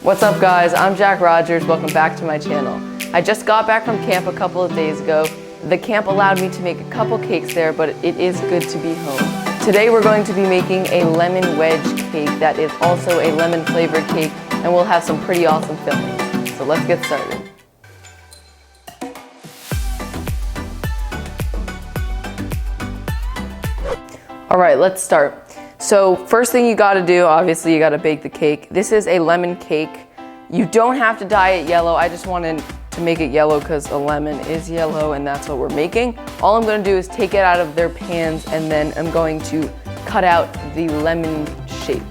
What's up guys, I'm Jack Rogers, welcome back to my channel. I just got back from camp a couple of days ago. The camp allowed me to make a couple cakes there, but it is good to be home. Today we're going to be making a lemon wedge cake that is also a lemon flavored cake, and we'll have some pretty awesome fillings. So let's get started. All right, let's start. So first thing you gotta do, obviously you gotta bake the cake. This is a lemon cake. You don't have to dye it yellow. I just wanted to make it yellow because a lemon is yellow and that's what we're making. All I'm gonna do is take it out of their pans and then I'm going to cut out the lemon shape.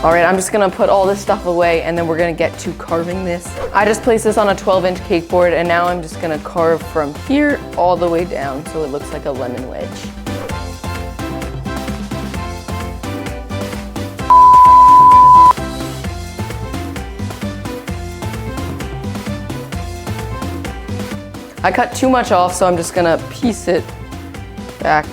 All right, I'm just gonna put all this stuff away and then we're gonna get to carving this. I just placed this on a 12-inch cake board and now I'm just gonna carve from here all the way down so it looks like a lemon wedge. I cut too much off, so I'm just gonna piece it back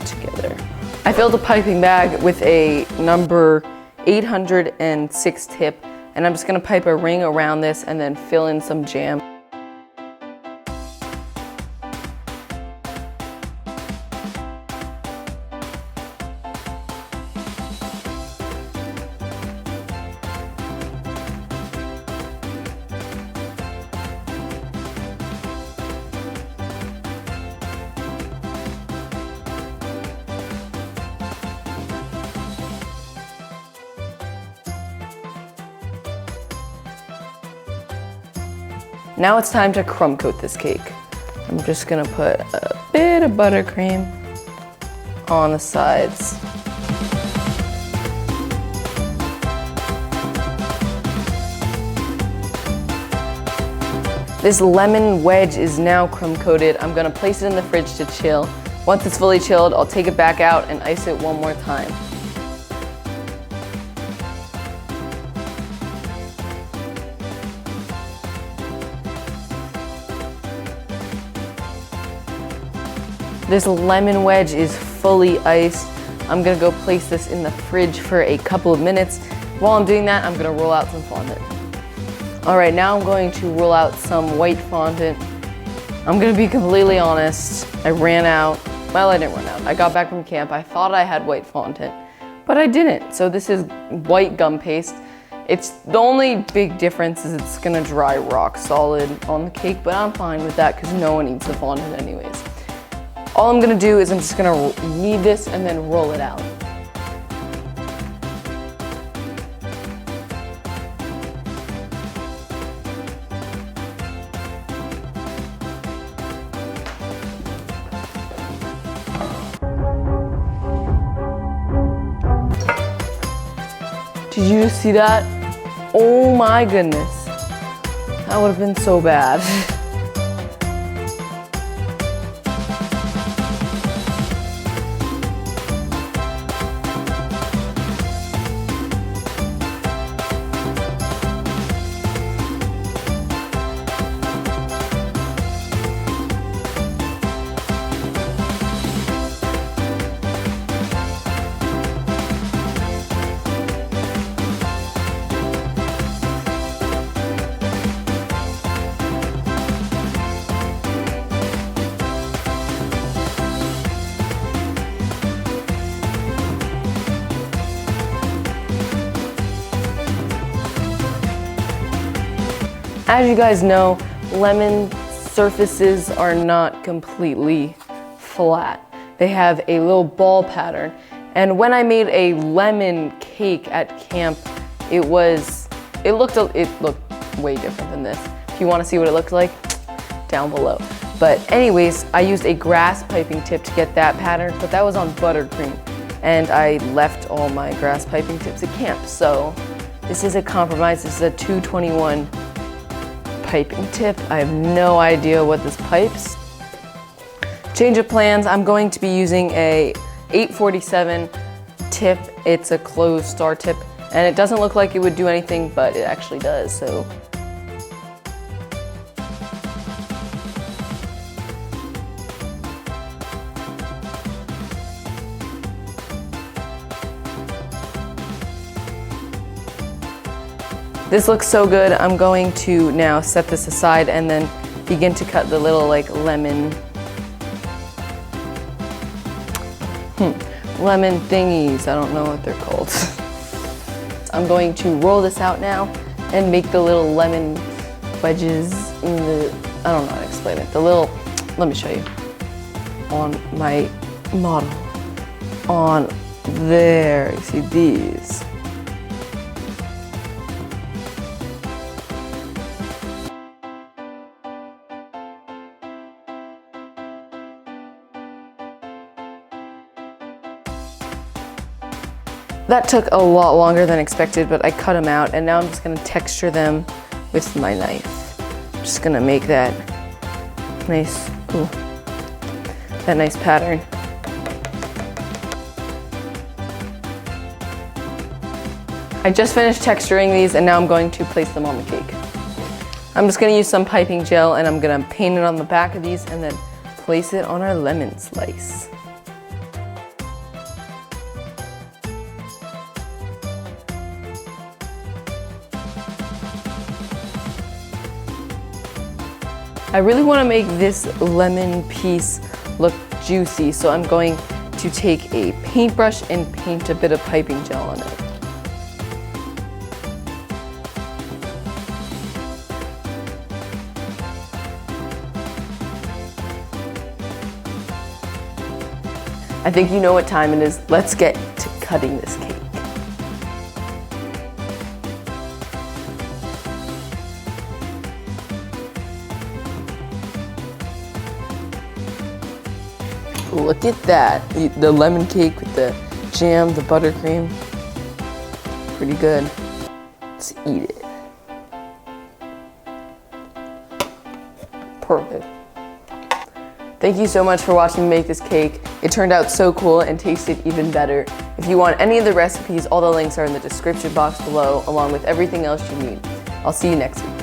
together. I filled a piping bag with a number 806 tip, and I'm just gonna pipe a ring around this and then fill in some jam. Now it's time to crumb coat this cake. I'm just gonna put a bit of buttercream on the sides. This lemon wedge is now crumb coated. I'm gonna place it in the fridge to chill. Once it's fully chilled, I'll take it back out and ice it one more time. This lemon wedge is fully iced. I'm gonna go place this in the fridge for a couple of minutes. While I'm doing that, I'm gonna roll out some fondant. All right, now I'm going to roll out some white fondant. I'm gonna be completely honest, I ran out. Well, I didn't run out. I got back from camp. I thought I had white fondant, but I didn't. So this is white gum paste. It's the only big difference is it's gonna dry rock solid on the cake, but I'm fine with that because no one eats the fondant anyways. All I'm gonna do is I'm just gonna knead this and then roll it out. Did you see that? Oh my goodness. That would have been so bad. As you guys know, lemon surfaces are not completely flat. They have a little ball pattern. And when I made a lemon cake at camp, it looked way different than this. If you want to see what it looked like, down below. But anyways, I used a grass piping tip to get that pattern, but that was on buttercream. And I left all my grass piping tips at camp. So this is a compromise. This is a 221 piping tip. I have no idea what this pipes. Change of plans. I'm going to be using a 847 tip. It's a closed star tip, and it doesn't look like it would do anything, but it actually does. So this looks so good. I'm going to now set this aside and then begin to cut the little like lemon thingies. I don't know what they're called. I'm going to roll this out now and make the little lemon wedges in the, I don't know how to explain it. The little, let me show you. On my model. On there, you see these. That took a lot longer than expected, but I cut them out, and now I'm just gonna texture them with my knife. I'm just gonna make that nice, that nice pattern. I just finished texturing these, and now I'm going to place them on the cake. I'm just gonna use some piping gel, and I'm gonna paint it on the back of these, and then place it on our lemon slice. I really want to make this lemon piece look juicy, so I'm going to take a paintbrush and paint a bit of piping gel on it. I think you know what time it is. Let's get to cutting this cake. Look at that. The lemon cake with the jam, the buttercream. Pretty good. Let's eat it. Perfect. Thank you so much for watching me make this cake. It turned out so cool and tasted even better. If you want any of the recipes, all the links are in the description box below, along with everything else you need. I'll see you next week.